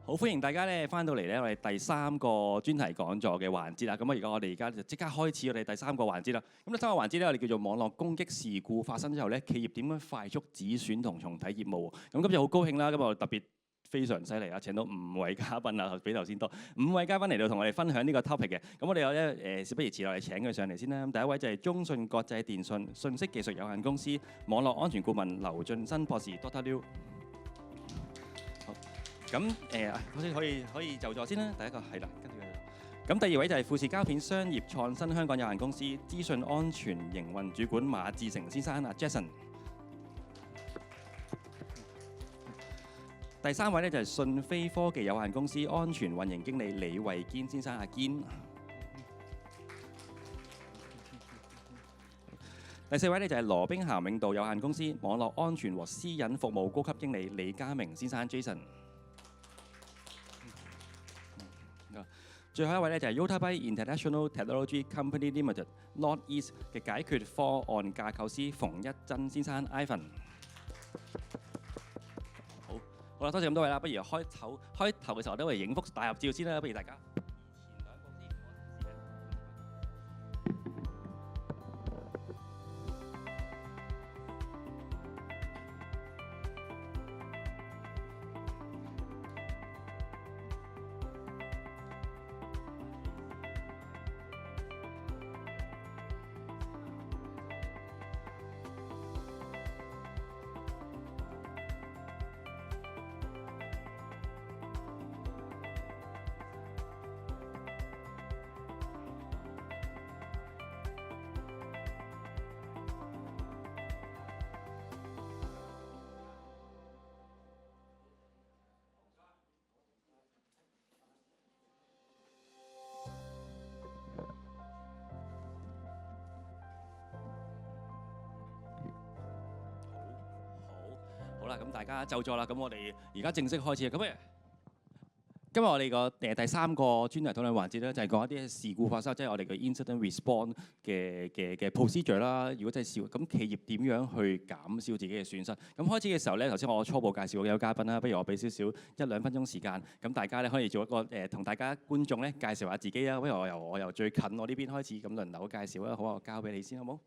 好歡迎大家咧翻到嚟咧，我哋第3個專題講座嘅環節啦。咁我哋而家就即刻開始我哋第3個環節啦。咁第3個環節咧，我哋叫做網絡攻擊事故發生之後咧，企業點樣快速止損同重啟業務。咁今日好高興啦，今日我特別非常犀利啦，請到5位嘉賓啦，比頭先多5位嘉賓嚟到同我哋分享呢個 topic 嘅。咁我哋有咧事不宜遲，我哋請佢上嚟先啦。咁第一位就係中信國際電訊信息技術有限公司網絡安全顧問劉進新博士 Dr. Liu。咁好似可以就座先啦。第一個係啦，跟住咁第二位就係富士膠片商業創新香港有限公司資訊安全營運主管馬志成先生啊 Jason。第三位咧就係訊飛科技有限公司安全運營經理李維堅先生阿堅。第四位咧就係羅兵咸永道有限公司網絡安全和私隱服務高級經理李家明先生 Jason。最後一位咧就係 Yottabyte International Technology Company Limited North East 嘅解決方案架構師馮一真先生 Ivan。好啦，多謝咁多位啦，不如開頭嘅時候都嚟影幅大合照先啦，不如大家。好啦，咁大家就座啦，咁我哋而家正式開始啊！咁今日我哋個第3個專題討論環節咧，就係講一啲事故發生，即係我哋嘅 incident response 嘅 procedure 啦。如果真係事故，咁企業點樣去減少自己嘅損失？咁開始嘅時候咧，頭先我初步介紹過幾位嘉賓啦，不如我俾少少1-2分鐘時間，咁大家咧可以做一個同大家觀眾咧介紹下自己啊。不如我由最近我呢邊開始，咁輪流介紹啦。好啊，我交俾你先，好冇？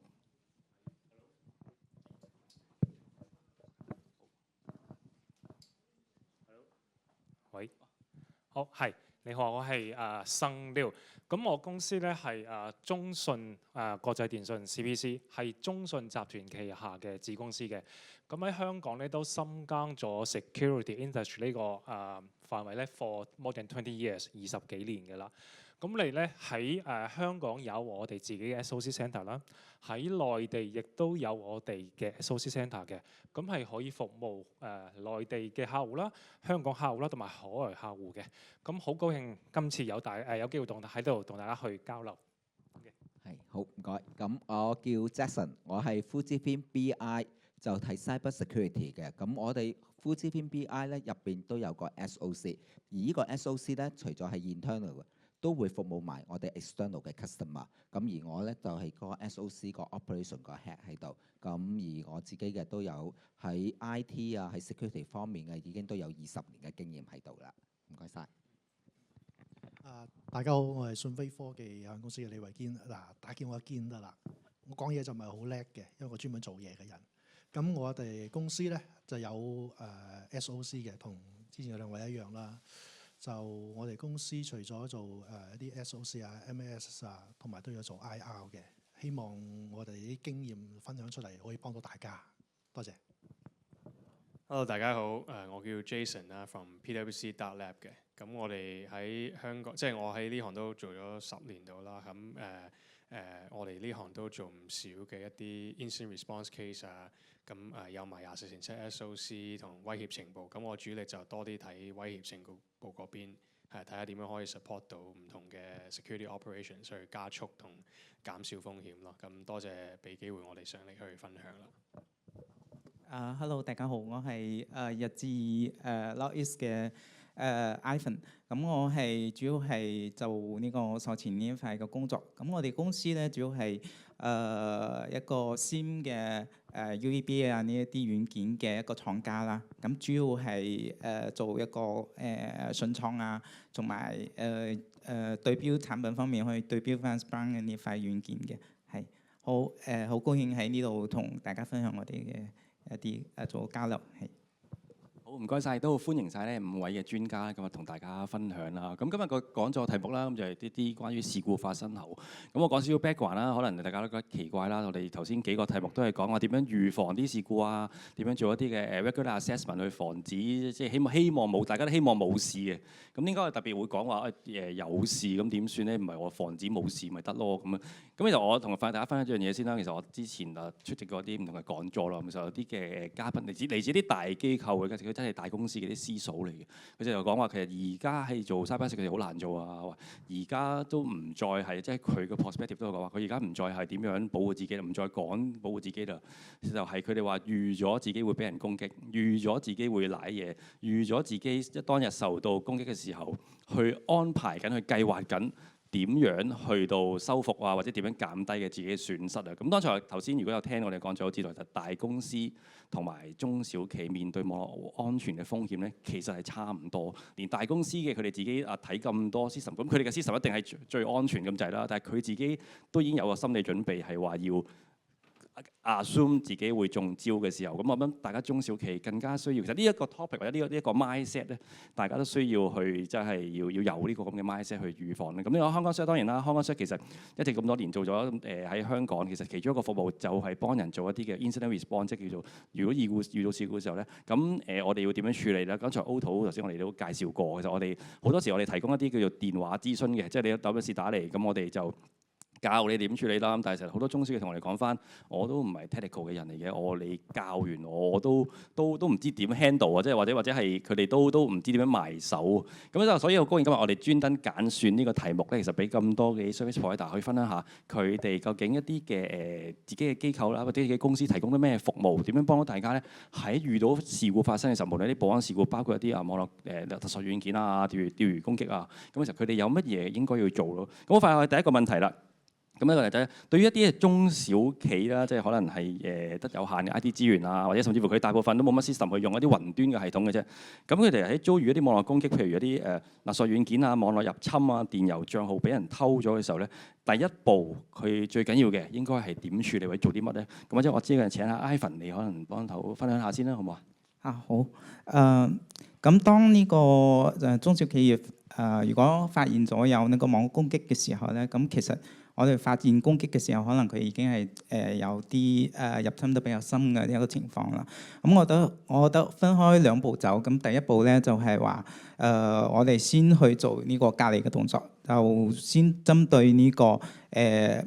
喂，好，係，你好，我係生廖。咁我公司咧係中信國際電訊 CPC， 係中信集團旗下嘅子公司嘅。咁喺香港咧都深耕咗 security industry 呢個範圍咧 for more than 20 years 20幾年嘅啦。咁你咧喺香港有我哋自己嘅 SOC centre 啦，喺內地亦都有我哋嘅 SOC centre 嘅，咁係可以服務內地嘅客戶啦、香港客戶啦同埋海外客戶嘅。咁好高興今次有機會喺度同大家去交流。係，好，唔該。咁我叫 Jackson， 我係 Fujifilm BI， 就睇 cyber security 嘅。咁我哋 Fujifilm BI 咧入邊都有個 SOC， 而呢個 SOC 咧除咗係 internal 嘅，都會服務埋我哋 external 嘅 customer。咁而我咧就係個 SOC 個 operation 個 head 喺度。咁而我自己嘅都有喺 IT 啊，喺 security 方面嘅已經都有20年嘅經驗喺度啦。唔該晒。大家好，我係訊飛科技有限公司嘅李維堅。大家叫我阿堅得啦。我講嘢就唔係好叻嘅，因為我專門做嘢嘅人。咁我哋公司咧就有SOC 嘅，同之前有2位一樣啦。就我哋公司除咗做一啲 SOC 啊、MAS 啊，同埋都有做 IR 嘅。希望我哋啲經驗分享出嚟，可以幫到大家。多謝。Hello， 大家好，我叫 Jason 啦 ，from PwC Dark Lab 嘅。咁我哋喺香港，即係我喺呢行都做咗10年度啦。咁我哋呢行都做唔少嘅一啲 incident response case 啊。咁有埋24/7 SOC 同威脅情報。咁我主力就多啲睇威脅情報嗰邊，睇下點樣可以 support 到唔同嘅 security operations 去加速同減少風險咯。咁多謝俾機會我哋上嚟去分享啦。Hello， 大家好，我係日智North East 嘅Ivan。咁我係主要係做呢個售前呢一塊嘅工作。咁我哋公司咧主要係一個 SIEM 嘅 UVB 啊呢一啲軟件嘅一個廠家啦。咁主要係做一個順創啊，同埋對標產品方面可以對標翻 Splunk 嘅呢塊軟件嘅，係好高興喺呢度同大家分享我哋嘅一啲做交流，係。好，唔該晒，都歡迎晒呢5位嘅專家今日同大家分享啦。咁今日個講座題目啦，咁就係啲關於事故發生後。咁我講少少 background 啦，可能大家都覺得奇怪啦。我哋頭先幾個題目都係講話點樣預防啲事故啊，點樣做一啲嘅regular assessment 去防止，即係希望冇，大家都希望冇事嘅。咁應該係特別會講話有事咁點算咧？唔係我防止冇事咪得咯咁啊。咁其實我同大家分享一樣嘢先啦。其實我之前出席過啲唔同嘅講座啦，咁就有啲嘅嘉賓嚟自啲大機構嘅，佢真係大公司嘅啲師嫂嚟嘅。佢就講話其實而家係做 cyber security 好難做啊。而家都唔再係即係佢嘅 perspective 都有講話，佢而家唔再係點樣保護自己啦，唔再講保護自己啦，就係佢哋話預咗自己會俾人攻擊，預咗自己會賴嘢，預咗自己當日受到攻擊嘅時候，去安排緊，去計劃緊。點樣去到修復啊，或者點樣減低嘅自己嘅損失啊？咁當才頭先如果有聽我哋講咗，知道其實大公司同埋中小企面對網絡安全嘅風險咧，其實係差唔多。連大公司嘅佢哋自己睇咁多 system，咁佢哋嘅 system 一定係最安全咁滯啦。但係佢自己都已經有個心理準備，係話要assume 自己會中招嘅時候，咁我諗大家中小企更加需要。其實呢一個 topic 或者呢一個 mindset 咧，大家都需要去即係要有呢個咁嘅 mindset 去預防咧。咁呢個香港 Share 當然啦，香港 Share 其實一直咁多年做咗喺香港，其實其中一個服務就係幫人做一啲嘅 incident response，即係叫做如果遇到事故嘅時候咧，咁我哋要點樣處理咧？剛才 Otto 頭先我哋都介紹過，其實我哋好多時我哋提供一啲叫做電話諮詢嘅，即係你有乜事打嚟，咁我哋就教你點處理啦。咁但係其實好多中小企同我哋講翻，我都唔係 technical 嘅人嚟嘅，你教完我都唔知點 handle 啊，即係或者係佢哋都唔知點樣埋手。咁就所以好高興今日我哋專登揀選呢個題目咧，其實俾咁多嘅 service provider 去分享下佢哋究竟一啲嘅自己嘅機構啦，或者自己公司提供啲咩服務，點樣幫到大家咧？喺遇到事故發生嘅時候，無論啲保安事故，包括一啲網絡特殊軟件啊、釣魚攻擊啊，咁其實佢哋有乜嘢應該要做咯？咁好快我哋第一個問題啦。咁呢個就係對於一啲中小企啦，即係可能係得有限嘅 IT 資源啊，或者甚至乎佢大部分都冇乜 system 去用一啲雲端嘅系統嘅啫。咁佢哋喺遭遇一啲網絡攻擊，譬如一啲勒索軟件啊、網絡入侵啊、電郵帳號俾人偷咗嘅時候咧，第一步佢最緊要嘅應該係點處理或者做啲乜咧？咁或者我知嘅請下 Ivan 你可能幫頭分享下先啦，好唔好啊？好。咁當呢個中小企業如果發現咗有呢個網絡攻擊嘅時候咧，咁其實我哋發現攻擊嘅時候，可能佢已經係有啲入侵得比較深嘅一個情況啦。咁我覺得分開兩步走。咁第一步咧就係話我哋先去做呢個隔離嘅動作，就先針對呢個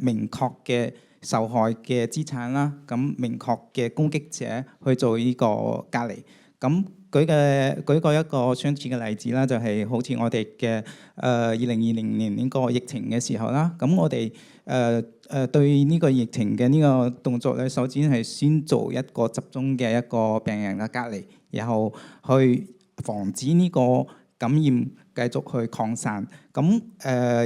明確嘅受害嘅資產啦，咁明確嘅攻擊者去做呢個隔離。咁舉個一個相似嘅例子啦，就係好似我哋嘅2020年呢個疫情嘅時候啦，咁我哋對呢個疫情嘅呢個動作咧，首先係先做一個集中嘅一個病人嘅隔離，然後去防止呢個感染繼續去擴散。咁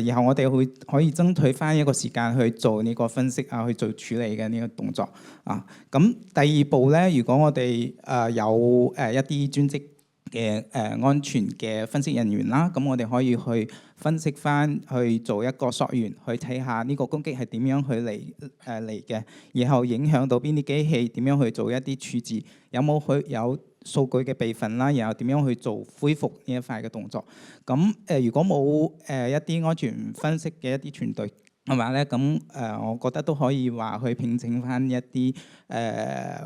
然後我哋會可以爭取翻一個時間去做呢個分析啊，去做處理嘅呢個動作啊。咁第二步咧，如果我哋有一啲專職嘅安全嘅分析人員啦，咁我哋可以去分析翻，去做一個溯源，去睇下呢個攻擊係點樣去嚟嘅，然後影響到邊啲機器，點樣去做一啲處置，有冇有數據嘅備份啦，然後點樣去做恢復呢一塊嘅動作。咁如果冇一啲安全分析嘅一啲團隊係嘛咧，咁我覺得都可以話去聘請翻一啲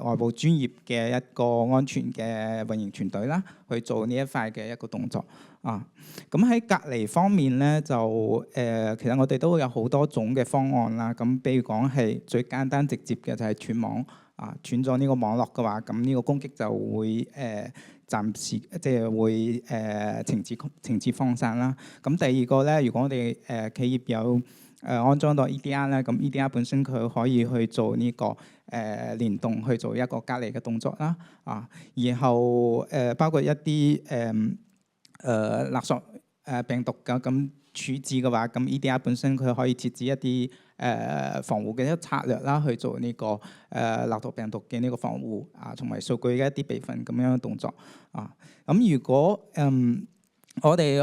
外部專業嘅一個安全嘅運營團隊啦，去做呢一塊嘅一個動作啊。咁喺隔離方面咧，就其實我哋都有好多種嘅方案啦。咁比如講係最簡單直接嘅就係斷網啊，斷咗呢個網絡嘅話，咁呢個攻擊就會暫時即係會停止擴散啦。咁第二個咧，如果我哋企業有安裝到 EDR 咧，咁 EDR 本身佢可以去做呢個聯動去做一個隔離嘅動作啦，啊，然後包括一啲勒索病毒嘅咁處置嘅話，咁 EDR 本身佢可以設置一啲防護嘅一個策略啦，去做呢個勒毒病毒嘅呢個防護啊，同埋數據嘅一啲備份咁樣嘅動作啊。咁如果我哋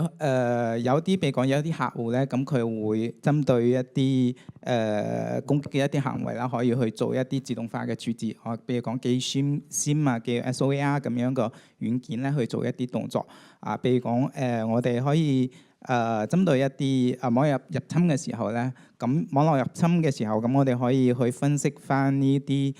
有啲，譬如講有一啲客戶咧，咁佢會針對一啲攻擊嘅一啲行為啦，可以去做一啲自動化嘅處置。我譬如講記 SIM 啊，叫 SOAR 咁樣個軟件咧，去做一啲動作啊。譬如講我哋可以針對一啲網絡入侵嘅時候咧，咁網絡入侵嘅時候，咁我哋可以去分析翻呢啲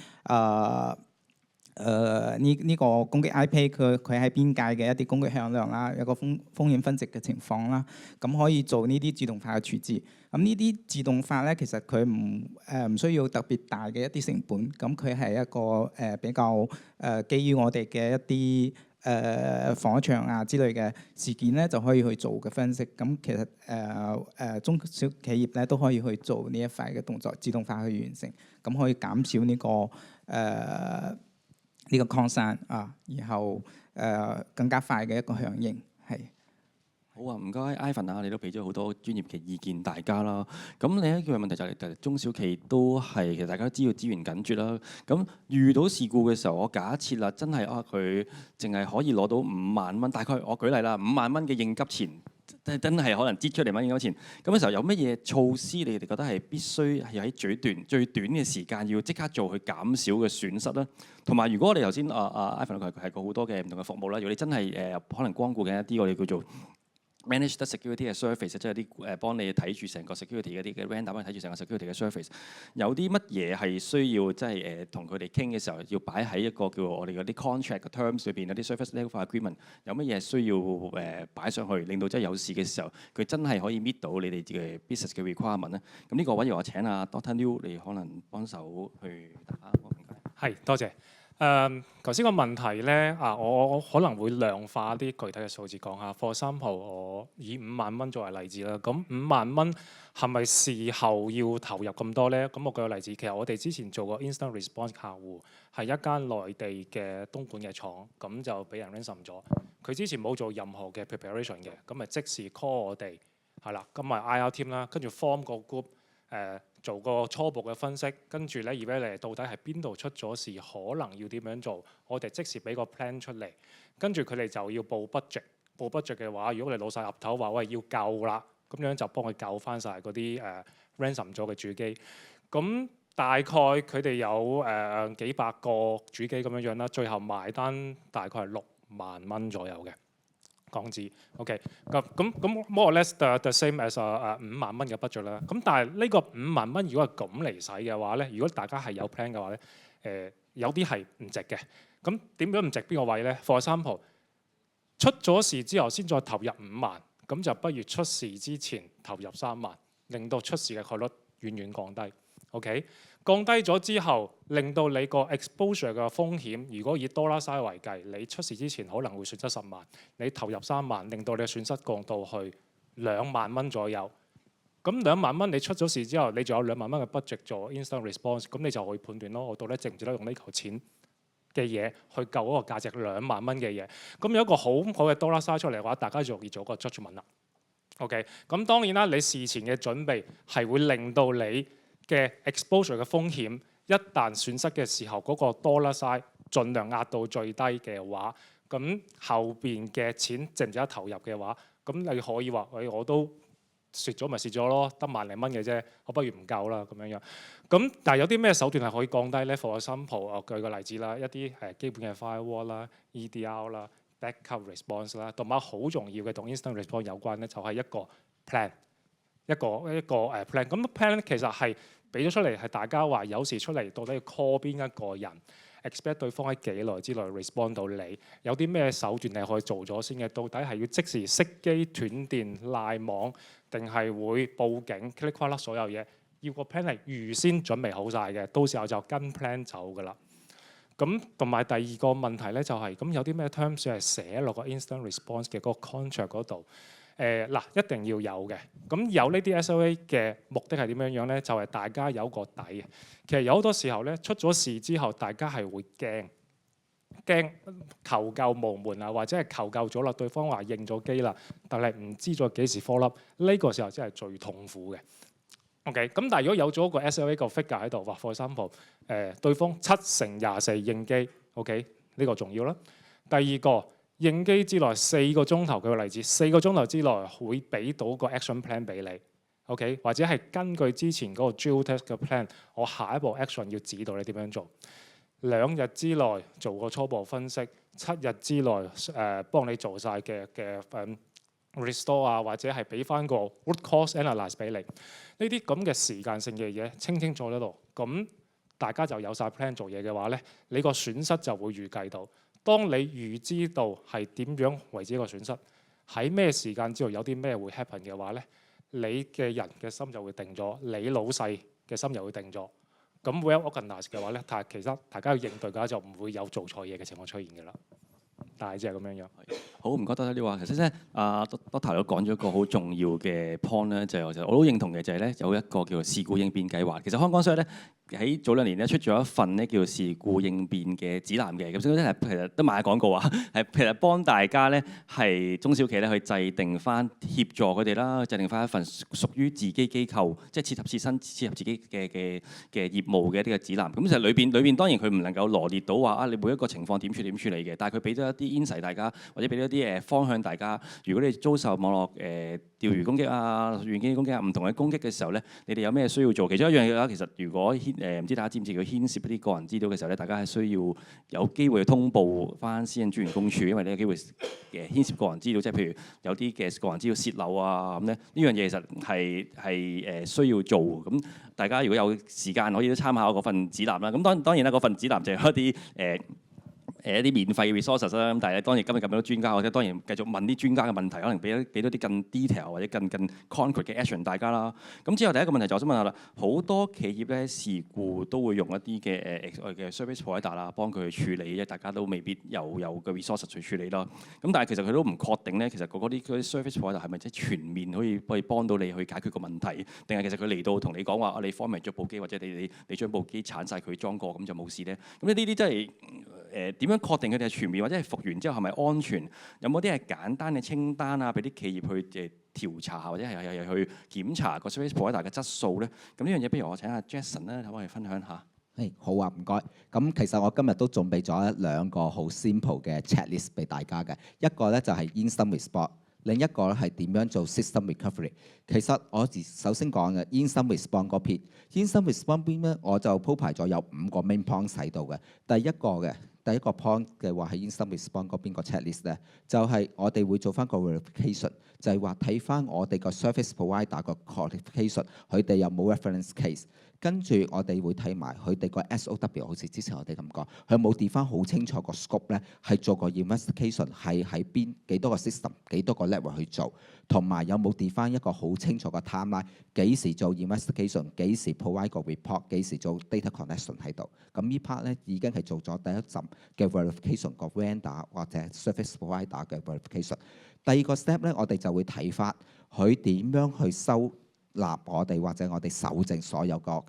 呢個攻擊 IP 佢喺邊界嘅一啲攻擊向量啦，有個風險分值嘅情況啦，咁可以做呢啲自動化嘅處置。咁呢啲自動化咧，其實佢唔需要特別大嘅一啲成本，咁佢係一個比較基於我哋嘅一啲防火牆啊之類嘅事件咧，就可以去做嘅分析。咁其實中小企業咧都可以去做呢一塊嘅動作，自動化去完成，咁可以減少呢個擴散啊，然後更加快嘅一個響應係。好啊，唔該，Ivan啊，你都俾咗好多專業嘅意見大家啦。咁另一個問題就係中小企都係其實大家都知道資源緊絀啦。咁遇到事故嘅時候，我假設啦，真係佢淨係可以攞到5萬蚊，大概我舉例啦，5萬蚊嘅應急錢。真係可能擠出嚟揾應急錢，咁嘅時候有乜嘢措施你哋覺得係必須係喺最短嘅時間要即刻做去減少嘅損失咧？同埋如果我哋頭先Ivan 佢係過好多嘅唔同嘅服務啦，如果你真係可能光顧緊一啲我哋叫做managed security 嘅 service， 即係啲幫你睇住成個 security 嗰啲嘅 render 幫你睇住成個 security 嘅 service， 有啲乜嘢係需要即係同佢哋傾嘅時候要擺喺一個叫我哋嗰啲 contract 嘅 terms 裏邊，有啲 service level agreement， 有乜嘢需要擺上去，令到即係有事嘅時候佢真係可以 meet 到你哋嘅 business 嘅 requirement 咧？咁呢個位我請阿 Dr. Liu 你可能幫手去答。係，多謝。頭先個問題咧我可能會量化啲具體嘅數字講下。For example，我以5萬蚊作為例子啦。咁5萬蚊係咪事後要投入咁多咧？咁我舉個例子，其實我哋之前做過 instant response 客戶係一間內地嘅東莞嘅廠，咁就俾人 ransom 咗。佢之前冇做任何嘅 preparation 嘅，咁咪即時 call 我哋係啦，咁咪 IR team 啦，跟住 form 個 group。做個初步嘅分析，跟住咧 evaluate 到底係邊度出咗事，可能要點樣做，我哋即時俾個 plan 出嚟，跟住佢哋就要報 budget。報 budget 嘅話，如果我哋老細岌頭話喂要救啦，咁樣就幫佢救翻晒嗰啲ransom 咗嘅主機。咁大概佢哋有幾百個主機咁樣啦，最後埋單大概係6萬蚊左右嘅港紙。OK， 咁 more or less the same as 5萬蚊嘅 budget 啦。咁但係呢個5萬蚊如果係咁嚟使嘅話咧，如果大家係有 plan 嘅話咧，有啲係唔值嘅。咁點樣唔值邊個位咧 ？For example， 出咗事之後先再投入5萬，咁就不如出事之前投入3萬，令到出事嘅概率遠遠降低。OK， 降低咗之後，令到你個 exposure 嘅風險，如果以dollar size 為計，你出事之前可能會損失10萬，你投入3萬，令到你嘅損失降到去2萬蚊左右。咁2萬蚊你出咗事之後，你仲有2萬蚊嘅 budget 做 instant response， 咁你就可以判斷咯，我到底值唔值得用呢嚿錢嘅嘢去救嗰個價值2萬蚊嘅嘢。咁有一個好好嘅 dollar size 出嚟嘅話，大家就容易做個 judgment 啦。OK， 咁當然啦，你事前嘅準備係會令到你嘅 exposure 嘅風險，一旦損失嘅時候，嗰個 dollar size 盡量壓到最低嘅話，咁後邊嘅錢值唔值得投入嘅話，咁你可以話我都蝕咗咪蝕咗咯，得萬零蚊嘅啫，我不如唔救啦咁樣樣。咁但係有啲咩手段係可以降低咧 ？For example， 我舉個例子啦，一啲基本嘅 firewall 啦、EDR 啦、backup response 啦，同埋好重要嘅同 instant response 有關咧，就係一個 plan， 一個 plan。咁 plan 咧其實係俾咗出嚟，係大家話有時出嚟到底要 call 邊一個人 ，expect 對方喺幾耐之內 respond 到你，有啲咩手段你可以做咗先嘅？到底係要即時熄機斷電賴網，定係會報警 click click 所有嘢？要個 plan 係預先準備好晒嘅，到時候就跟 plan 走㗎啦。咁同埋第二個問題咧就係、是，咁有啲咩 terms 係寫落個 instant response 嘅嗰個 contract 嗰度？一定要有嘅。咁有呢啲 SOA 嘅目的係點樣樣咧？就係、是、大家有個底嘅。其實有好多時候咧，出咗事之後，大家係會驚求救無門啊，或者係求救咗啦，對方話應咗機啦，但係唔知再幾時 follow up，呢個時候真係最痛苦嘅。OK，咁但係如果有咗一個 SLA 個 figure 喺度，話 for example，對方7/24應機 ，OK 呢個重要啦。第二個應機之內4個鐘頭，舉個例子，4個鐘頭之內會俾到個 action plan 俾你 ，OK， 或者係根據之前嗰個 drill test 嘅 plan，我下一步 action 要指導你點樣做。2日之內做個初步分析，7日之內幫你做晒嘅restore 啊，或者係俾翻個 root cause analyse 俾你。呢啲咁嘅時間性嘅嘢清清楚楚喺度，咁大家就有晒 plan 做嘢嘅話咧，你個損失就會預計到。當你預知道係點樣為之一個損失，喺咩時間之後有啲咩會 happen 嘅話咧，你嘅人嘅心就會定咗，你老細嘅心又會定咗。咁 well organized 嘅話咧，但係其實大家要應對嘅話就唔會有做錯嘢嘅情況出現嘅啦。大致係咁樣樣。好，唔該多謝你話，其實咧，Doctor都講咗一個好重要嘅 point 咧，就係我都認同嘅，就係咧有一個叫做事故應變計劃。其實香港商咧喺早2年咧出咗一份咧叫做事故應變嘅指南嘅，咁所以咧其實都賣廣告啊，係其實幫大家咧係中小企咧去制定翻協助佢哋啦，制定翻一份屬於自己機構，即係切合自己嘅業務嘅一啲嘅指南。咁其實裏邊當然佢唔能夠羅列到話你每一個情況點處理嘅，但係佢俾咗一啲 insight 大家，或者俾咗一啲方向大家。如果你遭受網絡釣魚攻擊啊、軟件攻擊啊、唔同嘅攻擊嘅時候咧，你哋有咩需要做？其中一樣嘢啦，其實如果唔知大家知唔知佢牽涉一啲個人資料嘅時候咧，大家係需要有機會去通報翻私隱專員公署，因為呢個機會牽涉個人資料，即係譬如有啲嘅個人資料泄漏啊咁咧，呢樣嘢其實係需要做。咁大家如果有時間可以都參考嗰份指南啦。咁當然啦，嗰份指南就係一啲一啲免費嘅 resources 啦，咁但係當然今日咁多專家，或者當然繼續問啲專家嘅問題，可能俾多啲更 detail 或者更 concrete 嘅 action 大家啦。咁之後第一個問題就我想問下啦，好多企業咧事故都會用一啲嘅service provider 啦，幫佢去處理，因為大家都未必有個 resources 去處理啦。咁但係其實佢都唔確定咧，其實嗰啲 service provider 係咪即係全面可以幫到你去解決個問題，定係其實佢嚟到同你講話你 format 咗部機，或者你將部機鏟晒佢裝過咁就冇事咧？咁呢啲真係點樣確定佢哋係全面，或者係復原之後係咪安全？有冇啲係簡單嘅清單啊，俾啲企業去調查或者係去檢查個 service provider 嘅質素咧？咁呢樣嘢，不如我請阿 Jason 咧，可唔可以分享下？好啊，唔該。咁其實我今日都準備咗2個好 simple 嘅 checklist 俾大家嘅，一個咧就係 instant response， 另一個咧係點樣做 system recovery。其實我首先講嘅 instant response 嗰邊 ，instant response 邊咧我就鋪排咗有5個 main points 喺度嘅。第一個 point 嘅話係 instant response 嗰邊個 checklist 咧，就係我哋會做翻個 verification， 就係話睇翻我哋個 service provider 個 qualification， 佢哋有冇 reference case。跟住我哋會睇埋佢哋個 SOW， 好似之前我哋咁講，佢冇 define 好清楚個 scope 咧，係做個 investigation 係喺邊幾多個 system 幾多個 level 去做，同埋有冇 define 一個好清楚個 timeline， 幾時做 investigation， 幾時 provide 個 report， 幾時做 data collection 喺度。咁呢 part 咧已經係做咗第一陣嘅 verification 個 vendor 或者 service provider 嘅 verification。第二個 step 咧，我哋就會睇翻佢點樣去收納我哋或者我哋搜證所有個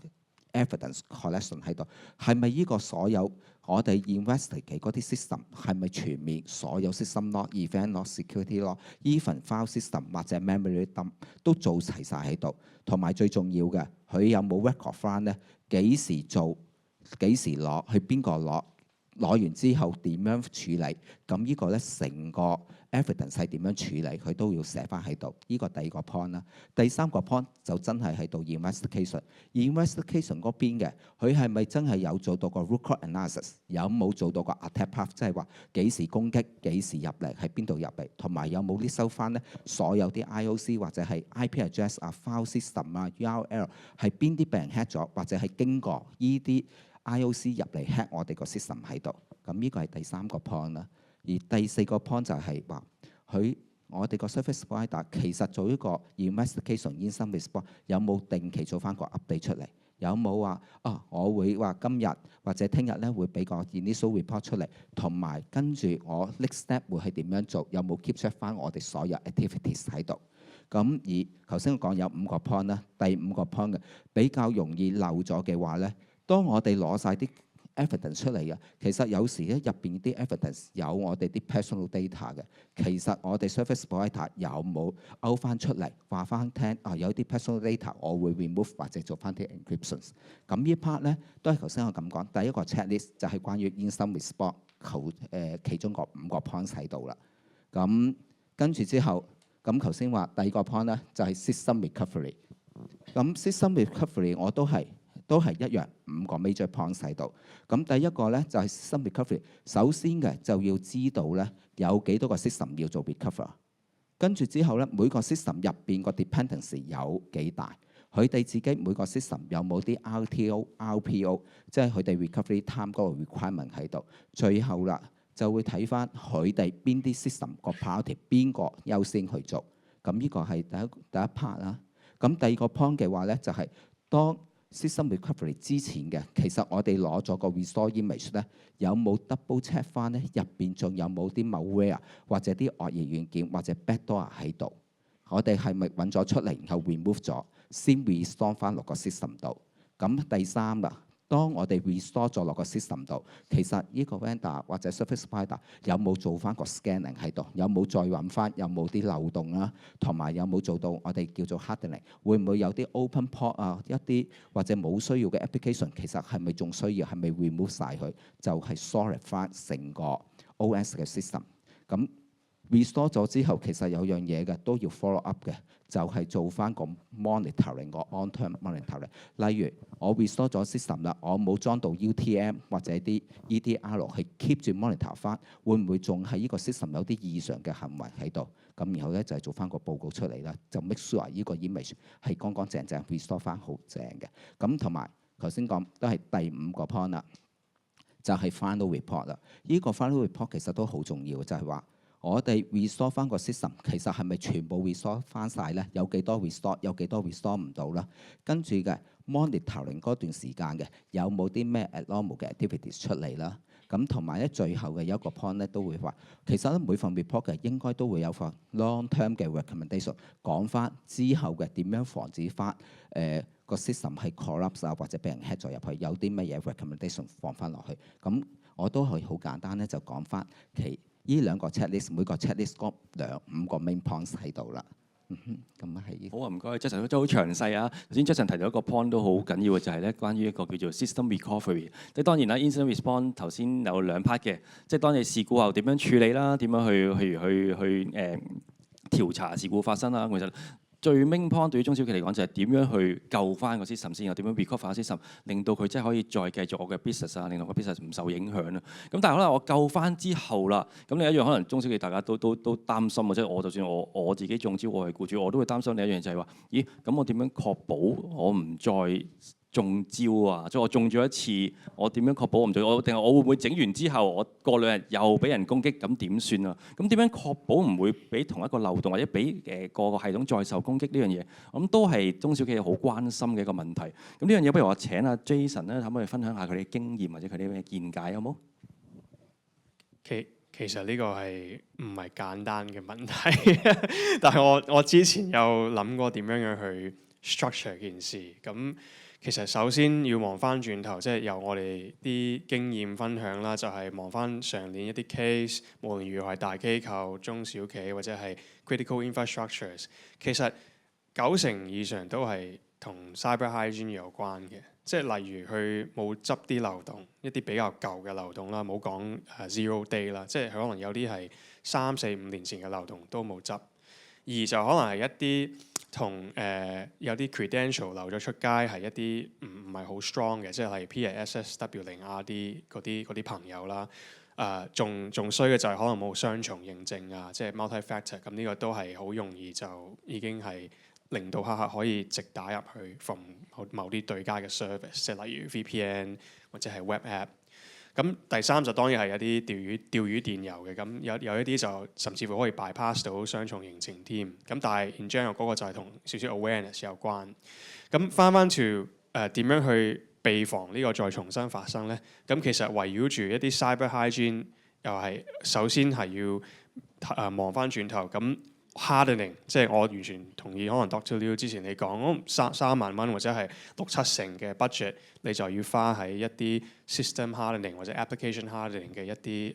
evidence collection 喺度，係咪呢個所有我哋 investigate 嗰啲 system 係咪全面？所有 system log、event log、security log、even file system 或者 memory dump 都做齊晒喺度，同埋最重要嘅，佢有冇 record 翻咧？幾時做？幾時攞？去邊個攞？攞完之後點樣處理？咁呢個咧成個 evidence 係點樣處理，佢都要寫翻喺度。呢個第二個 point 啦。第三個 point 就真係喺度 investigation。investigation 嗰邊嘅，佢係咪真係有做到個 root cause analysis？ 有冇做到個 attack path？ 即係話幾時攻擊、幾時入嚟、喺邊度入嚟，同埋有冇 list 收翻咧所有啲 IOC 或者係 IP address 啊、file system 啊、URL 係邊啲俾人 hack 咗，或者係經過依啲 IOC 入嚟 hack 我哋個 system 喺度。咁呢個係第三個 point 啦。而第四個 point 就係話我哋個 service provider 其實做一個 investigation instant response 有冇定期做翻個 update 出嚟？有冇話我會話今日或者聽日咧會俾個 initial report 出嚟，同埋跟住我 next step 會係點樣做？有冇 keep check 翻我哋所有 activities 喺度？咁而頭先我講有5個 point 啦，第5個 point 嘅比較容易漏咗嘅話咧，當我哋攞晒啲 evidence 出嚟嘅。其實有時咧入邊啲 evidence 有我哋啲 personal data 嘅。其實我哋 service provider 有冇勾翻出嚟話翻聽啊？有啲 personal data 我會 remove 或者做翻啲 encryptions。咁呢 part 咧都係頭先我咁講。第一個 checklist 就係關於 instant response 其中個5個 point 喺度啦。咁跟住之後，咁頭先話第二個 point 咧就係 system recovery。咁 system recovery 我都係一樣5個 major point 喺度。咁第一個咧就係 system recovery。首先嘅就要知道咧有幾多個 system 要做 recover。跟住之後咧每個 system 入邊個 dependency 有幾大，佢哋自己每個 system 有冇啲 RTO、RPO， 即係佢哋 recovery time 嗰個 requirement 喺度。最後啦就會睇翻佢哋邊啲 system 個 priority 邊個優先去做。咁呢個係第一 part 啦。咁第二個 point 嘅話咧就係當 system recovery 之前嘅，其實我哋攞咗個 restore image 咧，有冇 double check 翻咧入邊仲有冇啲 malware 或者啲惡意軟件或者 backdoor 喺度？我哋係咪揾咗出嚟，然後 remove 咗，先 restore 翻落個 system 度？咁第三啦，當我哋 restore 咗落個 system 度，其實呢個 vendor 或者 service provider 有冇做翻個 scanning 喺度？有冇再揾翻有冇啲漏洞啦？同埋有冇做到我哋叫做 hardening？會唔會有啲 open port 啊？一啲或者冇需要嘅 application， 其實係咪仲需要？係咪 remove 晒佢？就係 solve 翻成個 OS 嘅 system。咁 restore 咗之後，其實有樣嘢嘅都要 follow up 嘅，就係做翻個 monitoring 個 on-term monitoring。例如我 restore 咗 system 啦，我冇裝到 UTM 或者啲 EDR 去 keep 住 monitor 翻，會唔會仲係呢個 system 有啲異常嘅行為喺度？咁然後咧就係做翻個報告出嚟啦，就 make sure 呢個 image 係乾乾淨淨 restore 翻好正嘅。咁同埋頭先講都係第5個 point 啦，就係 final report 啦。呢個 final report 其實都好重要，就係話我哋 restore 翻個 system， 其實係咪全部 restore 翻晒咧？有幾多 restore， 有幾多 restore 唔到啦？跟住嘅 monitoring 嗰段時間嘅有冇啲咩 abnormal 嘅 activities 出嚟啦？咁同埋咧最後嘅有一個 point 咧都會話，其實咧每份 report 嘅應該都會有份 long term 嘅 recommendation， 講翻之後嘅點樣防止翻個 system 係 corrupt 啊，或者俾人 hack 咗入去，有啲乜嘢 recommendation 放翻落去。咁我都可以好簡單咧就講翻呢2個 checklist， 每個 checklist 嗰5個 main points 喺度啦。咁係好啊，唔該，Jason 都好詳細啊。頭先 Jason 提到一個 point 都好緊要嘅，就係咧關於一個叫做 system recovery。即係當然啦 ，incident response 頭先有2 part 嘅，即係當你事故後點樣處理啦，點樣去調查事故發生啦。其實最 main point 對於中小企嚟講就係點樣去救翻個 system 先，又點樣 recover 翻 system， 令到佢真係可以再繼續我嘅 business 啊，令到個 business 唔受影響啦。咁但係可能我救翻之後啦，咁你一樣可能中小企大家都擔心啊，即係我就算我自己中招，我係僱主，我都會擔心你一樣就係話，咦咁我點樣確保我唔再中招啊？即係我中咗一次，我點樣確保我唔中？定係我會唔會整完之後，我過2日又俾人攻擊，咁點算啊？咁點樣確保唔會俾同一個漏洞或者俾個系統再受攻擊呢樣嘢？咁都係中小企好關心嘅一個問題。咁呢樣嘢不如我請阿 Jason 咧，可唔可以分享下佢哋經驗或者佢哋咩見解好冇？其實呢個係唔係簡單嘅問題，但係我之前有諗過點樣去 structure 件事。咁其實首先要望翻轉頭，即係由我哋啲經驗分享啦，就係望翻上年一啲 case， 無論如何係大機構、中小企或者係 critical infrastructures， 其實90%以上都係同 cyber hygiene 有關嘅。即係例如佢冇執啲漏洞，一啲比較舊嘅漏洞啦，冇講 zero day 啦，即係佢可能有啲係3、4、5年前嘅漏洞都冇執。而就可能係一啲同有啲 credential 流咗出街係一啲唔係好 strong 嘅，即係例如 PASSW0RD 嗰啲朋友啦。仲衰嘅就係可能冇雙重認證啊，即係 multi-factor， 咁呢個都係好容易就已經係令到黑客可以直打入去 from 某啲對家嘅 service， 即係例如 VPN 或者係 web app。咁第三就當然係有啲釣魚電郵嘅，咁有一啲就甚至乎可以 bypass 到雙重認證添。咁但係 in general 嗰個就係同少少 awareness 有關。咁翻 to 點樣去備防呢個再重新發生咧？咁其實圍繞住一啲 cyber hygiene， 又係首先係要望翻轉頭。咁 hardening，即係我完全同意，可能 Dr. Liu 之前你講，我3萬蚊或者係6-7成嘅 budget，你就要花喺一啲 system hardening 或者 application hardening 嘅一啲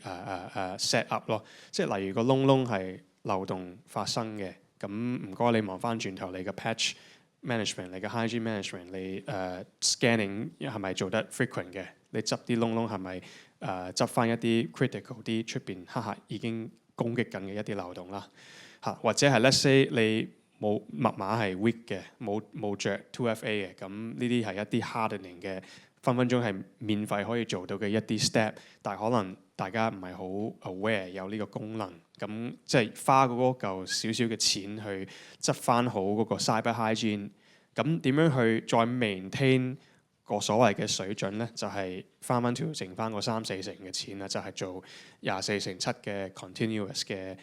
set up 咯。即係例如個窿係漏洞發生嘅，咁唔該你望翻轉頭你嘅 patch management、你嘅 hygiene management、你scanning 係咪做得 frequent 嘅？你執啲窿係咪執翻一啲 critical 啲出邊黑客已經攻擊緊嘅一啲漏洞啦？或者係 let's say 你冇密碼係 weak 嘅，冇着 2FA 嘅，咁呢啲係一啲 hardening 嘅，分鐘係免費可以做到嘅一啲 step， 但係可能大家唔係好 aware 有呢個功能，咁即係花嗰嚿少少嘅錢去執翻好嗰個 cyber hygiene， 咁點樣去再 maintain 個所謂嘅水準咧？就係翻條剩翻個3-4成嘅錢啦，就係做24/7嘅 continuous 嘅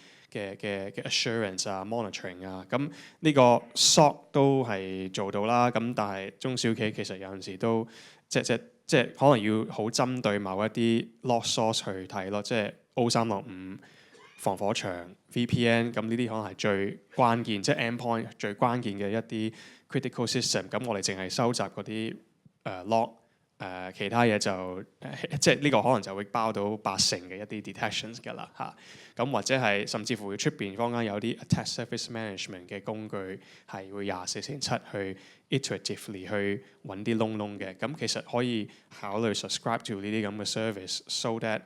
assurance 啊 monitoring 啊，咁呢個 SOC 都係做到啦。咁但係中小企其實有陣時都即係可能要好針對某一啲 loss source 去睇咯，即係 O365 防火牆 VPN， 咁呢啲可能係最關鍵，即係 endpoint 最關鍵嘅一啲 critical system。咁我哋淨係收集嗰啲log。其他嘢就即係呢個可能就會包到8成嘅一啲 detections 㗎啦嚇，咁或者係甚至乎出邊坊間有啲 attack surface management 嘅工具係會24/7去 iteratively 去揾啲窿嘅，咁其實可以考慮 subscribe to 呢啲咁嘅 service，so that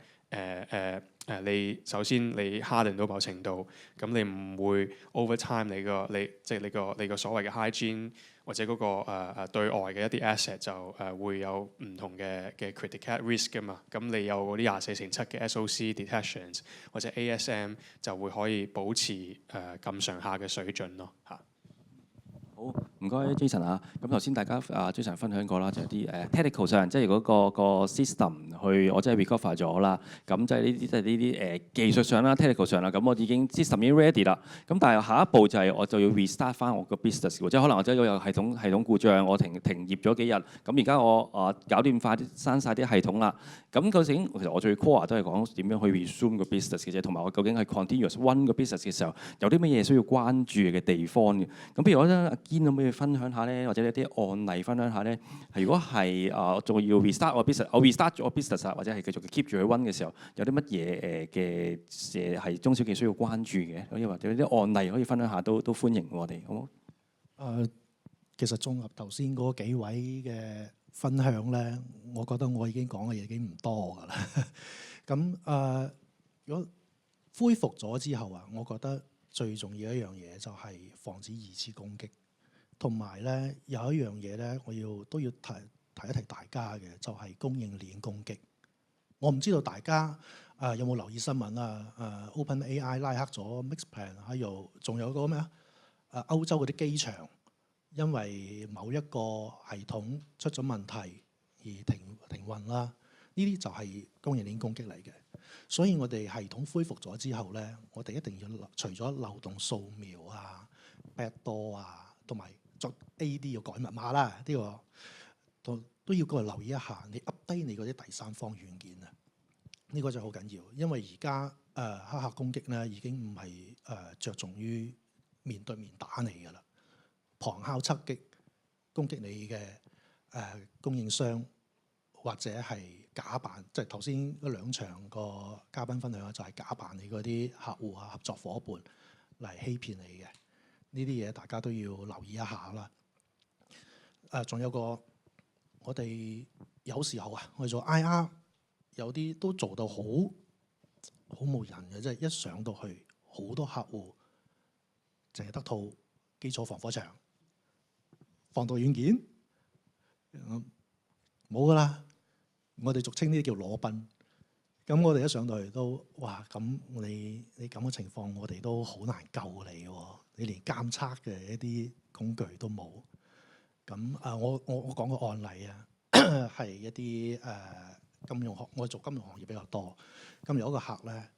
你首先你 harden 到某程度，咁你唔會 over time 你個所謂嘅 hygiene。或者嗰個對外嘅一啲 asset 就會有唔同嘅 critical risk 㗎嘛，咁你有嗰啲24/7嘅 SOC detections 或者 ASM 就會可以保持咁上下嘅水準咯嚇。好，唔該 Jason 啊。咁頭先大家Jason 分享過啦，就係啲technical 上，即係如果個 system 去我真係 recover 咗啦，咁即係呢啲技術上啦 technical 上啦，咁我已經 system 已經 ready 啦。咁但係下一步就係我就要 restart 翻我個 business， 即係可能我真係有系統故障，我停業咗幾日，咁而家我搞掂快啲刪晒啲系統啦。咁究竟其實我最 core 都係講點樣去 resume 個 business 嘅啫，同埋我究竟係 continuous run 個 business 嘅時候有啲乜嘢需要關注嘅地方嘅。咁譬如我覺得堅可唔可以分享下咧，或者一啲案例分享下咧？如果係仲要 restart 我 business， 我 restart 咗我 business 或者係繼續 keep 住去 run 嘅時候，有啲乜嘢嘅嘢係中小企需要關注嘅？或者有啲案例可以分享下都歡迎我哋，好唔好？其實綜合頭先嗰幾位嘅分享咧，我覺得我已經講嘅嘢已經唔多㗎啦。咁如果恢復咗之後啊，我覺得最重要一樣嘢就係防止二次攻擊，同埋咧有一樣嘢咧，我都要提一提大家嘅，就係供應鏈攻擊。我唔知道大家有冇留意新聞啊？OpenAI 拉黑咗 Mixplan， 仲有個咩歐洲嗰啲機場，因為某一個系統出咗問題而停運啦。呢啲就係供應鏈攻擊嚟嘅。所以我哋系統恢復咗之後咧，我哋一定要除咗漏洞掃描啊、backdoor 啊，同埋作 AD 要改密碼啦，呢個都要過嚟留意一下。你 update 你嗰啲第三方軟件啊，呢個就好緊要。因為而家黑客攻擊咧已經唔係着重於面對面打你㗎啦，旁敲側擊攻擊你嘅供應商，或者係假扮，即係頭先嗰兩場個嘉賓分享就係假扮你嗰啲客戶啊、合作伙伴嚟欺騙你嘅。呢啲嘢大家都要留意一下啦。仲有個我哋有時候啊，我哋做 IR 有啲都做到好冇人嘅，即係一上到去好多客戶淨係得套基礎防火牆、防毒軟件，冇㗎啦。我哋俗稱呢啲叫裸奔。咁我哋一上到去都哇，咁你咁嘅情況，我哋都好難救你喎。你連監測嘅一啲工具都冇。咁我講個案例啊，係一啲金融行，我做金融行業比較多。咁有一個客咧，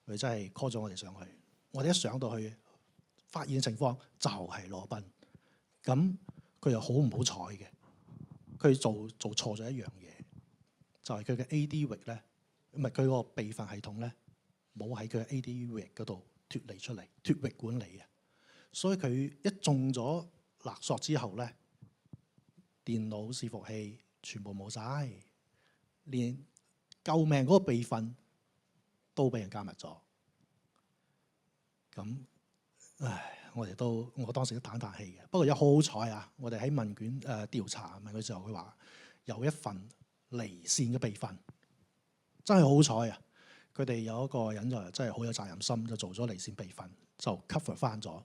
佢真係 call 咗我哋上去。我哋一上到去，發現情況就係裸奔。咁佢又好唔好彩嘅，佢做錯咗一樣嘢，就係佢嘅 AD 域咧，唔係佢個備份系統咧，冇喺佢嘅 AD 域嗰度脫離出嚟，脫域管理啊。所以佢一中咗勒索之後咧，電腦伺服器全部冇晒，連救命嗰個備份都俾人加密咗。咁我當時都嘆氣嘅。不過有好彩啊，我哋喺問卷調查問佢時候，佢話有一份離線嘅備份，真係好彩啊！佢哋有一個人就真係好有責任心，就做咗離線備份，就 cover 翻咗。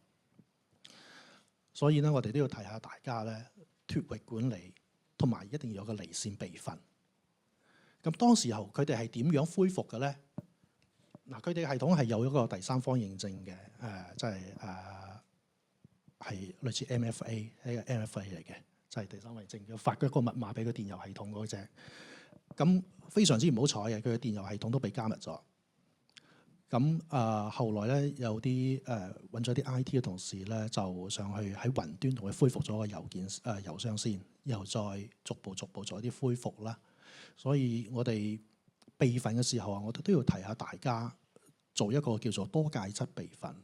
所以咧，我哋都要提下大家咧，脫域管理同埋一定要有個離線備份。咁當時候佢哋係點樣恢復嘅咧？嗱，佢哋系統係有一個第三方認證嘅，即係係類似 MFA 係個 MFA 嚟嘅，就係第三方認證，要發一個密碼俾個電郵系統嗰隻。咁非常之唔好彩嘅，佢嘅電郵系統都被加密咗。咁後來咧有啲揾咗啲 IT 嘅同事咧，就上去喺雲端同佢恢復咗個郵箱先，然後再逐步做一啲恢復啦。所以我哋備份嘅時候啊，我哋都要提下大家做一個叫做多介質備份。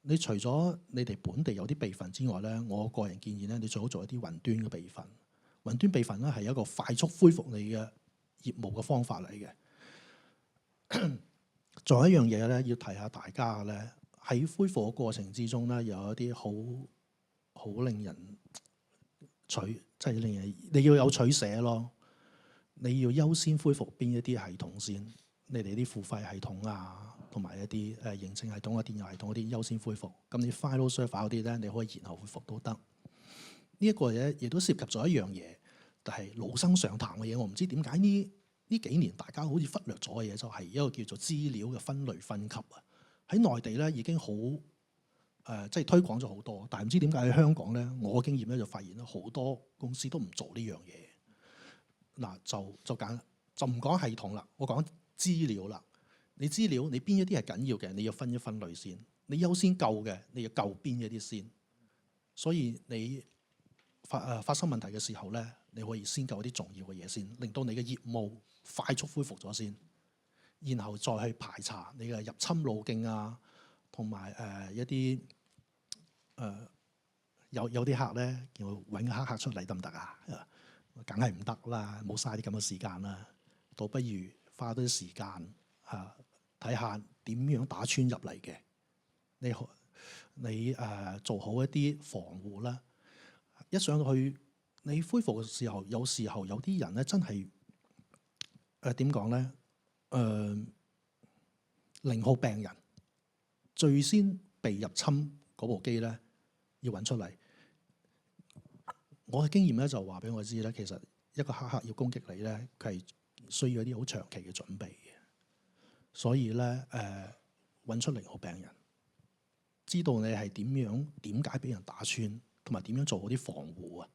你除咗你哋本地有啲備份之外咧，我個人建議咧，你最好做一啲雲端嘅備份。雲端備份咧係一個快速恢復你嘅業務嘅方法嚟嘅。仲有一樣嘢咧，要提下大家咧，喺恢復嘅過程之中咧，有一啲好令人即係令人你要有取捨咯。你要優先恢復邊一啲系統先？你哋啲付費系統啊，同埋一啲認證系統啊、電郵系統嗰啲優先恢復。咁你 file server 嗰啲咧，你可以延後恢復都得。呢一個嘢亦都涉及咗一樣嘢，但係老生常談嘅嘢。我唔知點解呢幾年大家好似忽略咗嘅嘢，就係一個叫做資料嘅分類分級啊。喺內地咧已經好即係推廣咗好多，但係唔知點解喺香港咧，我嘅經驗咧就發現咧好多公司都唔做呢樣嘢。嗱，就唔講系統啦，我講資料啦。你資料你邊一啲係緊要嘅，你要分一分類先。你優先救嘅，你要救邊一啲先。所以你發生問題嘅時候咧，你可以先救一啲重要嘅嘢先，令到你嘅業務快速恢復咗先，然後再去排查你嘅入侵路徑啊，同埋一啲有啲客咧，叫揾個黑客出嚟得唔得啊？梗係唔得啦，冇嘥啲咁嘅時間啦，倒不如花多啲時間睇下點樣打穿入嚟嘅。你做好一啲防護啦。一上到去你恢復嘅時候，有時候有啲人咧真係點講咧？零號病人最先被入侵嗰部機咧，要揾出嚟。我嘅經驗咧就話俾我知咧，其實一個黑客要攻擊你咧，佢係需要一啲好長期嘅準備嘅。所以咧揾出零號病人，知道你係點解俾人打穿，同埋點樣做好啲防護啊？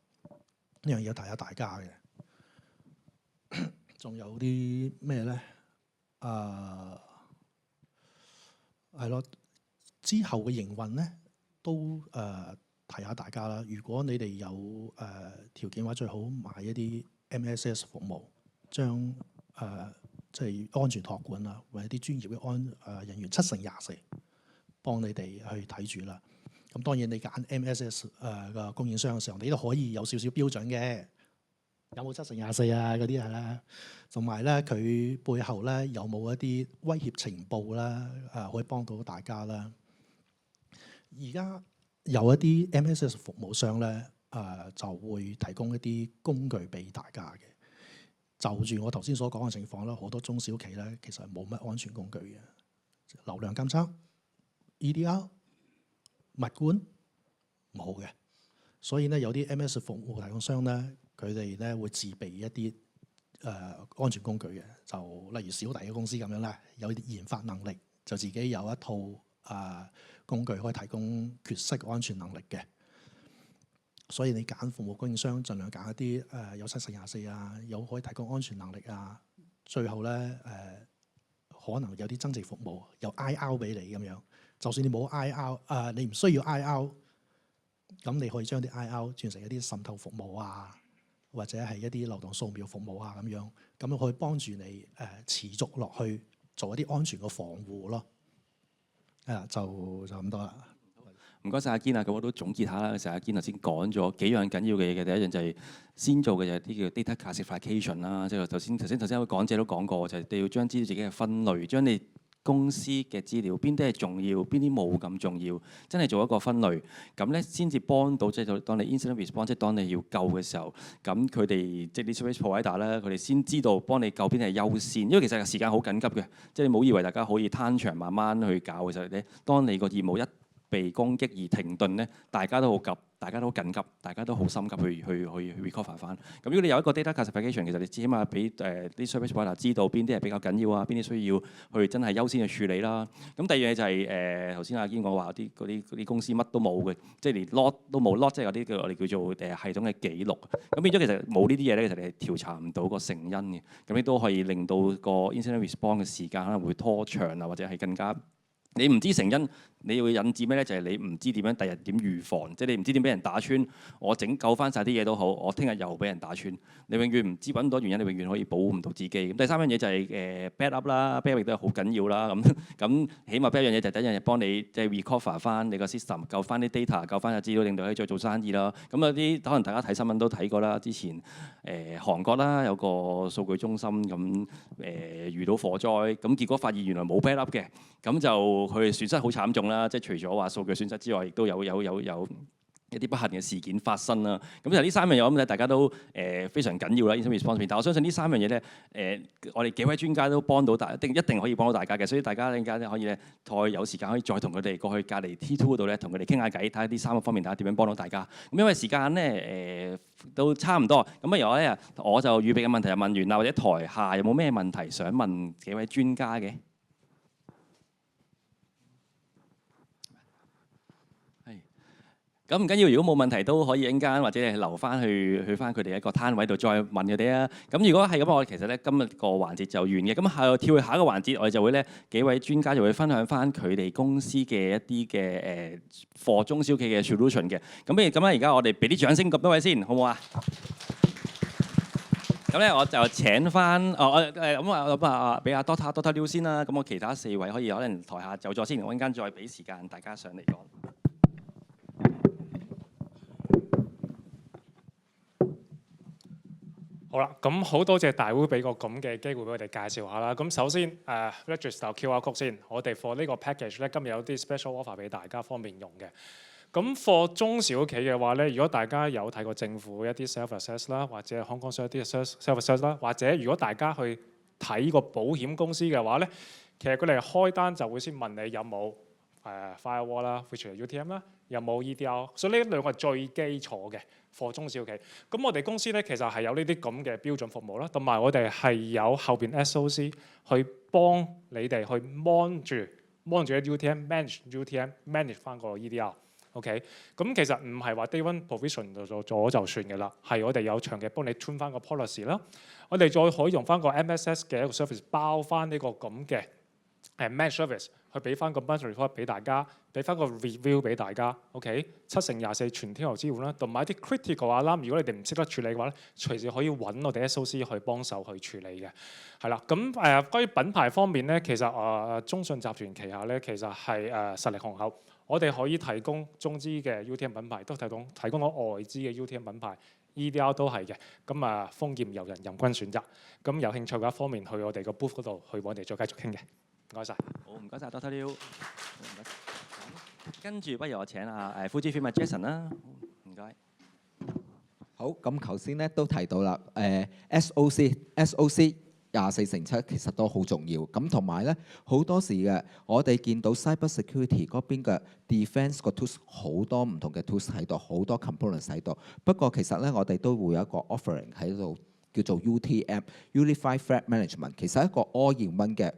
呢樣嘢提下大家嘅。仲有啲咩咧？係咯，之後嘅營運咧都提下大家啦。如果你哋有條件嘅話，最好買一啲 MSS 服務，將即係安全託管啦，或者啲專業嘅人員7/24幫你哋去睇住啦。咁當然你揀 MSS 嘅供應商嘅時候，你都可以有少少標準嘅，有冇7/24啊嗰啲係啦，同埋咧佢背後咧有冇一啲威脅情報啦，可以幫到大家啦。而家有一啲 MSS 服務商咧，就會提供一啲工具俾大家嘅。就住我頭先所講嘅情況啦，好多中小企咧其實係冇乜安全工具嘅，流量監測、EDR、物管冇嘅，所以咧有啲 MS 服務提供商咧，佢哋咧會自備一啲安全工具嘅，就例如小弟嘅公司咁樣啦，有啲研發能力，就自己有一套工具可以提供缺失安全能力嘅。所以你揀服務供應商，盡量揀一啲有7/24啊，有可以提供安全能力啊。最後咧可能有啲增值服務，有 IR 俾你咁樣。就算你冇 IR，你唔需要 IR， 咁你可以將啲 IR 轉成一啲滲透服務啊，或者係一啲流動掃描服務啊咁樣，咁可以幫住你持續落去做一啲安全嘅防護咯。就咁多啦。唔該晒阿堅啊，咁我都總結下啦。成日阿堅頭先講咗幾樣緊要嘅嘢嘅，第一樣就係先做嘅就係啲叫 data classification 啦，即係頭先有個講者都講過，就係你要將資料自己嘅分類，將你公司嘅資料邊啲係重要，邊啲冇咁重要，真係做一個分類，咁咧先至幫到，即係當你 incident response，即係當你要救嘅時候，咁佢哋即係啲 service provider 咧，佢哋先知道幫你救邊啲係優先，因為其實時間好緊急嘅，即係你冇以為大家可以攤長慢慢去搞嘅時候咧，當你個業務一被攻擊而停頓咧，大家都好急，大家都好緊急，大家都好心急去 recover 翻。咁如果你有一個 data classification， 其實你起碼俾啲 service provider 知道邊啲係比較緊要啊，邊啲需要去真係優先去處理啦。咁第二樣嘢就係頭先阿堅講話嗰啲公司乜都冇嘅，即係連 log 都冇 log，即係有啲我哋叫做系統嘅記錄。咁變咗其實冇呢啲嘢咧，其實你係調查唔到個成因嘅。咁亦都可以令到個 incident response 嘅時間可能會拖長啊，或者係更加。你唔知成因，你會引致咩咧？就係你唔知點樣第日點預防，即係你唔知點俾人打穿。我救翻晒啲嘢都好，我聽日又俾人打穿。你永遠唔知揾到原因，你永遠可以保護唔到自己。咁第三樣嘢就係backup 啦，backup 亦都係好緊要啦。咁起碼第一樣嘢就係第一樣嘢幫你即係 recover 翻你個 system， 救翻啲 data， 救翻個資料，令到可以再做生意啦。咁有啲可能大家睇新聞都睇過啦，之前韓國啦有個數據中心咁遇到火災，咁結果發現原來冇 backup 嘅，咁就佢哋損失好慘重啦，即係除咗話數據損失之外，亦都有一啲不幸嘅事件發生啦。咁其實呢三樣嘢我諗大家都非常緊要啦 ，incident response。但我相信呢三樣嘢咧我哋幾位專家都幫到一定可以幫到大家嘅。所以大家陣間可以咧，再有時間可以再同佢哋過去隔離 T2 嗰度咧，同佢哋傾下偈，睇下呢三個方面，睇下點樣幫到大家。咁因為時間咧都差唔多，咁啊由我就預備嘅問題就問完啦，或者台下有冇咩問題想問幾位專家嘅？咁唔緊要，如果冇問題都可以陣間或者係留翻去翻佢哋一個攤位度再問佢哋啊。咁如果係咁，我哋其實咧今日個環節就完嘅。咁跳去下一個環節，我哋就會咧幾位專家就會分享翻佢哋公司嘅一啲嘅for中小企嘅 solution 嘅。咁不如咁咧，而家我哋俾啲掌聲咁多位先，好唔好啊？咁咧我就請翻俾阿 Doctor Liu 先啦。咁我其他4位可以可能台下就座先，我陣間再俾時間大家上嚟講。好啦，咁好多謝大會俾個咁嘅機會俾我哋介紹下啦。咁首先register QR code 先，我哋 for 呢個 package 咧，今日有啲 special offer 俾大家方便用嘅。咁 for 中小企嘅話咧，如果大家有睇過政府一啲 self assess 啦，或者香港商一啲 self assess 啦，或者如果大家去睇個保險公司嘅話咧，其實佢哋開單就會先問你有冇firewall 啦 ，which is UTM 啦，有冇 EDR， 所以呢兩個係最基礎嘅 for 中小企。咁我哋公司咧其實係有呢啲咁嘅標準服務啦，同埋我哋係有後邊 SOC 去幫你哋去 mon 住 UTM，manage UTM，manage 翻個 EDR。OK， 咁其實唔係話 day one provision 做咗就算嘅啦，係我哋有長期幫你 tune 翻個 policy 啦，我哋再可以用翻個 MSS 嘅一個 service 包翻呢個咁嘅managed service 去俾翻個 monthly report 俾大家，俾翻個 review 俾大家。OK， 7/24全天候支援啦，同埋一啲 critical alarm，如果你哋唔識得處理嘅話咧，隨時可以揾我哋 SOC 去幫手去處理嘅。係啦，咁關於品牌方面咧，其實中信集團旗下咧，其實係實力雄厚。我哋可以提供中資嘅 UTM 品牌，都提供到外資嘅 UTM 品牌 ，EDR 都係嘅。咁豐儉由人，任君選擇。咁有興趣嘅方面去我哋個 booth 嗰度去揾我哋再繼續傾嘅。唔該晒。好，唔該晒 Doctor Liu。跟住不如我請Fujifilm Jason 啦，唔該。好，咁頭先咧都提到啦，SOC 24/7其實都好重要，咁同埋咧好多時嘅我哋見到 cyber security 嗰邊嘅 defense 個 tools 好多唔同嘅 tools 喺度，好多 components 喺度。不過其實咧我哋都會有一個 offering 喺度叫做 UTM（Unified Threat Management），其實係一個 all-in-one 嘅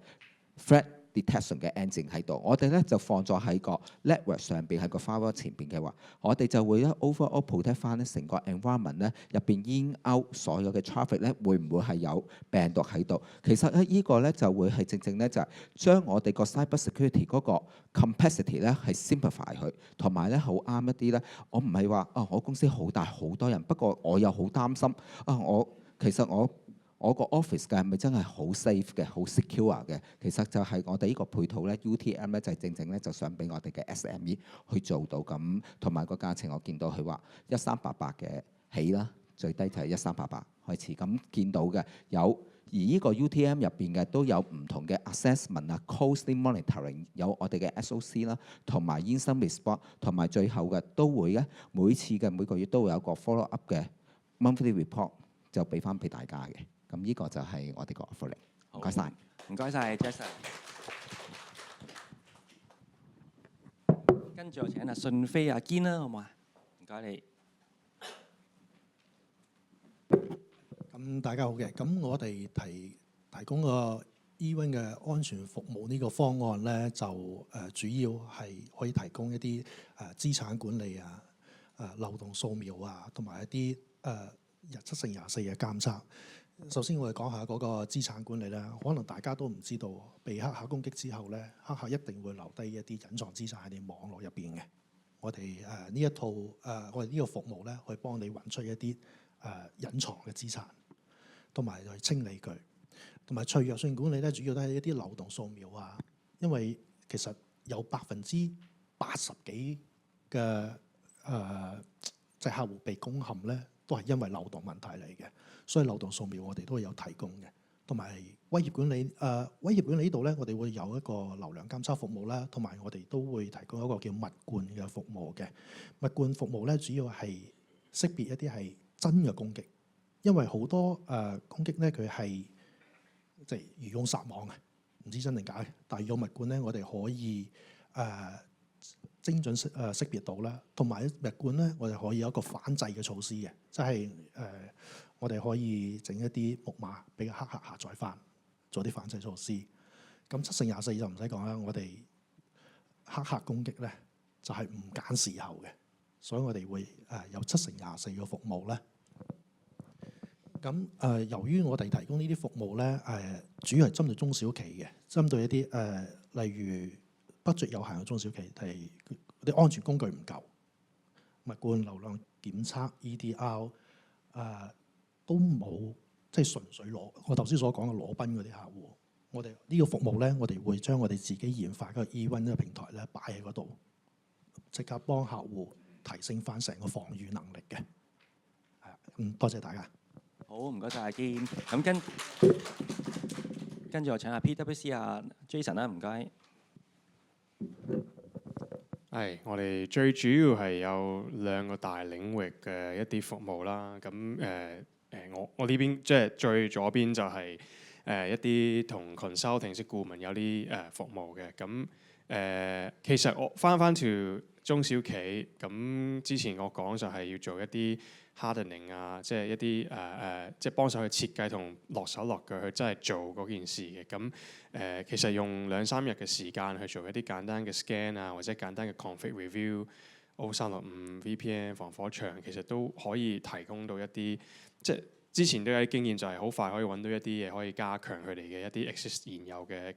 threat detection 嘅 engine 喺度，我哋咧就放咗喺個 network 上邊，喺個 firewall 前邊嘅話，我哋就會咧 overall protect 翻咧成個 environment 咧入邊 in out 所有嘅 traffic 咧會唔會係有病毒喺度？其實咧依個咧就會係正咧就係將我哋個 cyber security 嗰個 complexity 咧係 simplify 佢，同埋咧好啱一啲咧。我唔係話我公司好大好多人，不過我又好擔心其實我我個 office 嘅係咪真係好 safe 嘅、好 secure 嘅？其實就係我哋呢個配套咧，UTM 咧就係正正咧就想俾我哋嘅 SME 去做到咁，同埋個價錢我見到佢話1388嘅起啦，最低就係1388開始。咁見到嘅有。而呢個 UTM 入邊嘅都有唔同嘅 assessment 啊 closely monitoring 有我哋嘅 SOC 啦，同埋 instant response， 同埋最後嘅都會咧每個月都會有個 follow up 嘅 monthly report 就俾翻俾大家嘅。咁呢個就係我哋個 offering。唔該晒，唔該晒 Jason。跟住我請阿信飛阿堅啦，好唔好啊？唔該你。咁大家好嘅，咁我哋提供個 event 嘅安全服務呢個方案咧，就主要係可以提供一啲資產管理啊、漏洞掃描啊，同埋一啲7x24嘅監測。首先我哋講下嗰個資產管理啦，可能大家都唔知道，被黑客攻擊之後咧，黑客一定會留低一啲隱藏資產喺你網絡入邊嘅。我哋呢一套我哋呢個服務咧，可以幫你揾出一啲隱藏嘅資產。同埋去清理佢，同埋脆弱性管理咧，主要都係一啲漏洞掃描啊。因為其實有80%幾嘅即係客戶被攻陷咧，都係因為漏洞問題嚟嘅。所以漏洞掃描我哋都會有提供嘅，同埋威脅管理。威脅管理呢度咧，我哋會有一個流量監測服務啦，同埋我哋都會提供一個叫物冠嘅服務嘅。物冠服務咧，主要係識別一啲係真嘅攻擊。因為好多攻擊咧，佢係即係漁翁撒網嘅，唔知真定假嘅。但係有物冠咧，我哋可以精準識別到啦。同埋物冠咧，我哋可以有一個反制嘅措施嘅，即係我哋可以整一啲木馬俾黑客下載翻，做啲反制措施。咁7x24就唔使講啦，我哋黑客攻擊咧就係唔揀時候嘅，所以我哋會有7x24嘅服務咧。咁由於我哋提供呢啲服務咧，主要係針對中小企嘅，針對一啲例如 budget 有限嘅中小企，係啲安全工具唔夠，物冠流量檢測 EDR 都冇，即係純粹攞我頭先所講嘅裸奔嗰啲客戶。我哋呢個服務咧，我哋會將我哋自己研發嗰個 eWin 呢個平台咧擺喺嗰度，即刻幫客戶提升翻成個防禦能力嘅。多謝大家。好，唔該晒阿堅。咁跟住我請阿 PwC 阿 Jason 啦，唔該。係，我哋最主要係有2個大領域嘅一啲服務啦。咁我呢邊即係最左邊就係一啲同 consulting 即顧問有啲服務嘅。咁其實我翻to中小企，咁之前我講就係要做一啲 hardening 啊，即係一啲即係幫手去設計同落手落腳去真係做嗰件事嘅。咁其實用2-3日嘅時間去做一啲簡單嘅 scan 啊，或者簡單嘅 config review、O365 VPN 防火牆，其實都可以提供到一啲即係之前都有啲經驗，就係好快可以揾到一啲嘢可以加強佢哋嘅一啲 exist 現有嘅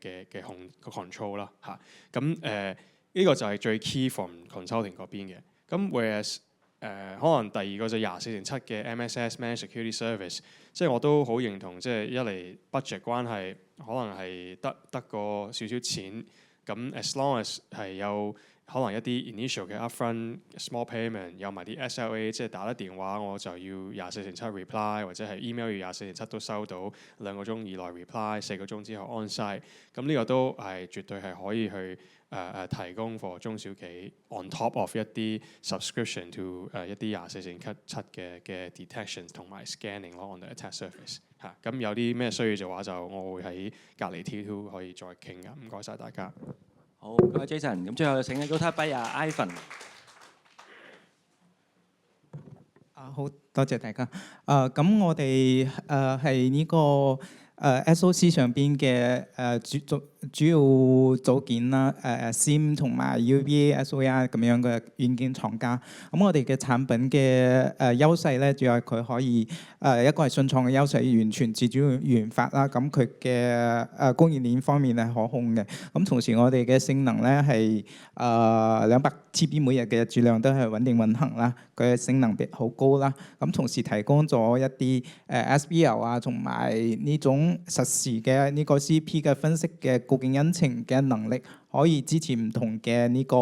control 啦嚇。咁呢個就係最 key from consulting 嗰邊嘅。咁 whereas 可能第二個就24/7嘅 MSS Managed Security Service， 即係我都好認同，即係一嚟 budget 關係，可能係得個少少錢，咁 as long as 係有可能一啲 initial 嘅 upfront small payment， 有埋啲 SLA， 即係打得電話我就要24/7 reply， 或者係 email 要24/7都收到，2個鐘以內 reply， 4個鐘之後 on site， 咁呢個都係絕對係可以去提供 for 中小企 on top of 一啲 subscription to 一啲24/7嘅 detection 同埋 scanning 咯 on the attack surface 嚇。咁有啲咩需要嘅話，就我會喺隔離 T2 可以再傾噶。唔該晒大家。好，唔該 Jason。咁最後請高塔比啊 Ivan。好多謝大家。咁我哋係呢個SOC 上邊嘅主要組件啦，SIM 同埋 UVA、SOA 咁樣嘅軟件廠家。咁我哋嘅產品嘅優勢咧，主要係佢可以一個係信創嘅優勢，完全自主研發啦。咁佢嘅供應鏈方面係可控嘅。咁同時我哋嘅性能咧係200 TB 每日嘅質量都係穩定運行啦。佢嘅性能好高啦。咁同時提供咗一啲SPL 啊，同埋呢種實時嘅呢個 CP 嘅分析嘅固件引擎嘅能力，可以支持唔同嘅呢個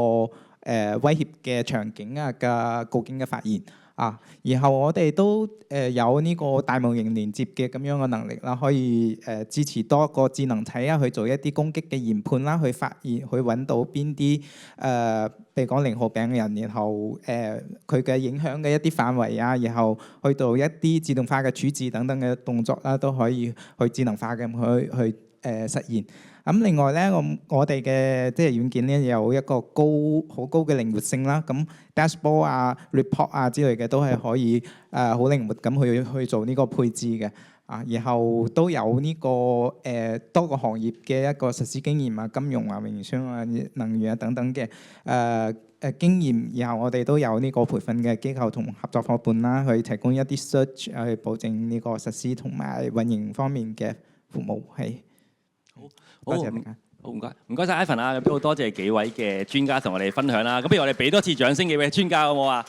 威脅嘅場景啊嘅固件嘅發現啊。然後我哋都有呢個大模型連接嘅咁樣嘅能力啦，可以支持多個智能體啊去做一啲攻擊嘅研判啦，去發現去揾到邊啲譬如講0號病嘅人，然後佢嘅影響嘅一啲範圍啊，然後去到一啲自動化嘅處置等等嘅動作啦，都可以去智能化嘅去實現。咁另外咧，我哋嘅即係軟件咧有一個好高嘅靈活性啦。咁 dashboard 啊、report 啊之類嘅都係可以好靈活咁去做呢個配置嘅。啊，然後都有呢個多個行業嘅一個實施經驗啊，金融啊、營商啊、能源啊等等嘅經驗，然後我哋都有呢個培訓嘅機構同合作伙伴啦，去提供一啲 search 去保證呢個實施同埋運營方面嘅服務係。多謝大家。好，唔該晒 Ivan 啊，咁都好多謝幾位嘅專家同我哋分享啦。咁不如我哋俾多次掌聲幾位專家好唔好啊？